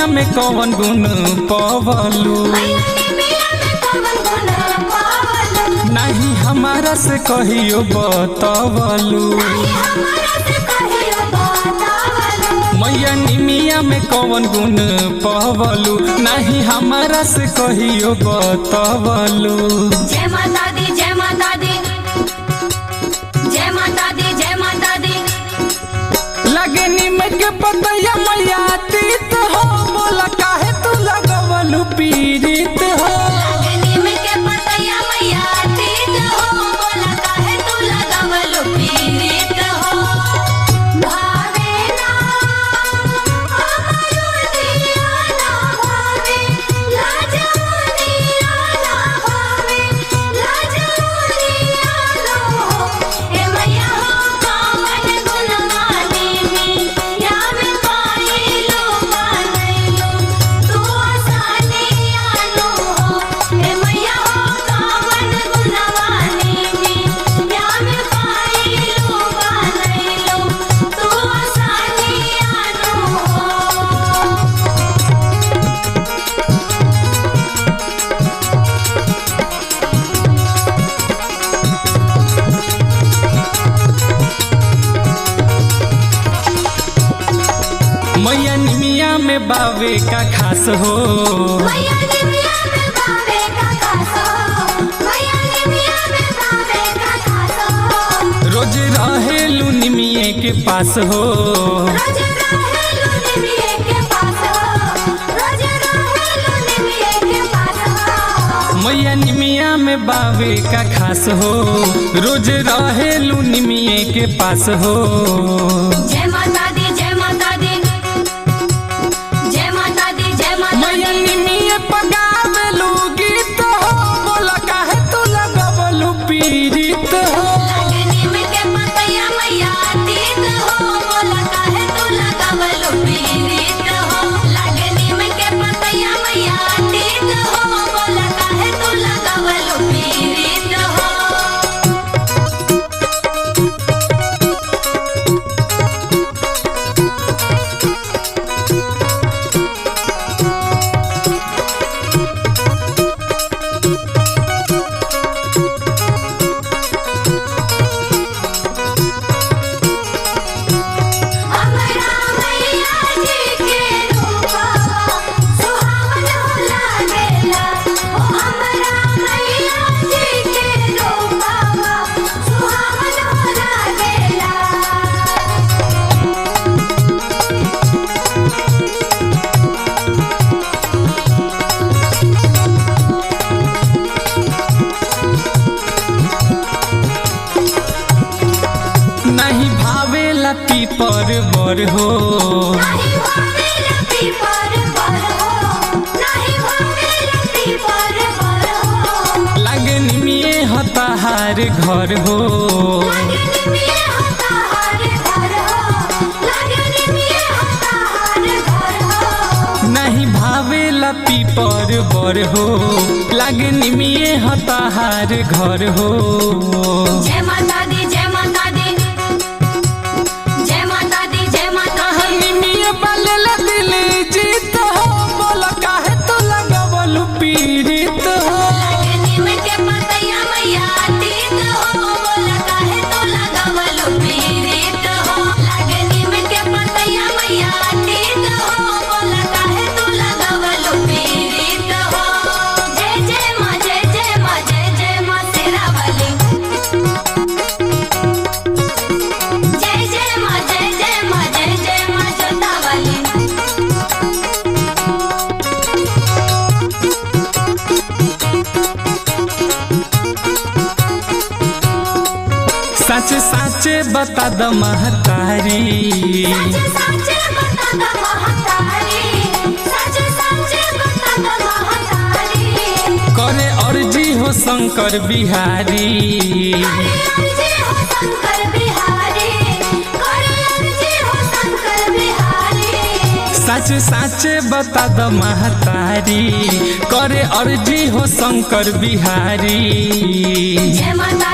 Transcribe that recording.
निमिया में कौन गुण पवलू, नहीं हमारा से कहियो बतवलू। मैया निमिया में कौन गुण पवलू, नहीं हमारा से कहियो बतवलू। जय माता दी, जय माता दी, जय माता दी, जय माता दी। लगे निम के पतैया मैया तीत हो, बोला काहे तू लगवलू पीड़ित हो। लगे निम के पतैया मैया तीत हो, बोला काहे तू लगवलू पीड़ित हो। भावे ना हमारो दिया ना भावे, लाजमुनिया ना भावे, लाजमुनिया ना हो। ए मैया हो कावन गुणगानी में या में पाइलो बनैलो, तू आसानिया नो हो। ए मैया हो कावन गुणगानी में या में पाइलो बनैलो, तू आसानिया नो हो। मैया निमिया में बावे का खास हो, मैया निमिया में बावे का खास हो, मैया निमिया में बावे का खास हो। रोज रहेलू निमिये के पास हो। रोज रहेलू निमिये के पास हो, रोज रहेलू निमिये के पास हो। मैया निमिया में बावे का खास हो, रोज रहेलू निमिये के पास हो। जय माता दी, जय माता दी, जय माता दी, जय माता मैया दी। निमिये पगावेलू गीत हो, बोला काहे तू लगवलू पीड़ित हो। लगे निम के पतैया मैया तीत हो, बोला काहे तू लगवलू पीड़ित हो। लगे निम के पतैया मैया तीत हो, बोला काहे तू लगवलू पीड़ित हो। हमरा मैया जी के रूपवा सुहावन लागेला, ओ हमरा मैया जी के रूपवा सुहावन लागेला। नहीं भावेला पीपर बर हो, नहीं भावे लती पर हो, नहीं भावे लती पर हो। लगे निमिये हताहार घर हो। लगे निमिये होता हर घर हो, लगे निमिये होता हर घर हो। नहीं भावेला पीपर बर हो, लगे निमिये हताहार घर हो। जय माता दी, जय माता दी, जय माता दी, जय माता दी। निमिये बलल दिल जीत हो, बोला काहे तू लगवलू पीड़ित हो। लगे निम के पतैया मैया तीत हो, बोला काहे तू लगवलू पीड़ित हो। लगे निम के पतैया मैया तीत हो, बोला काहे तू लगवलू पीड़ित हो। जय जय माँ, जय जय माँ, जय जय माँ शेरावाली। जय जय माँ, जय जय माँ, जय जय माँ जोतावाली। सच सच बता द महतारी, सच सच बता द महतारी, सच सच बता द महतारी। करे अर्जी हो शंकर बिहारी। करे अर्जी हो शंकर बिहारी, करे अर्जी हो शंकर बिहारी। सच सच बता द महतारी, करे अर्जी हो शंकर बिहारी। जय माता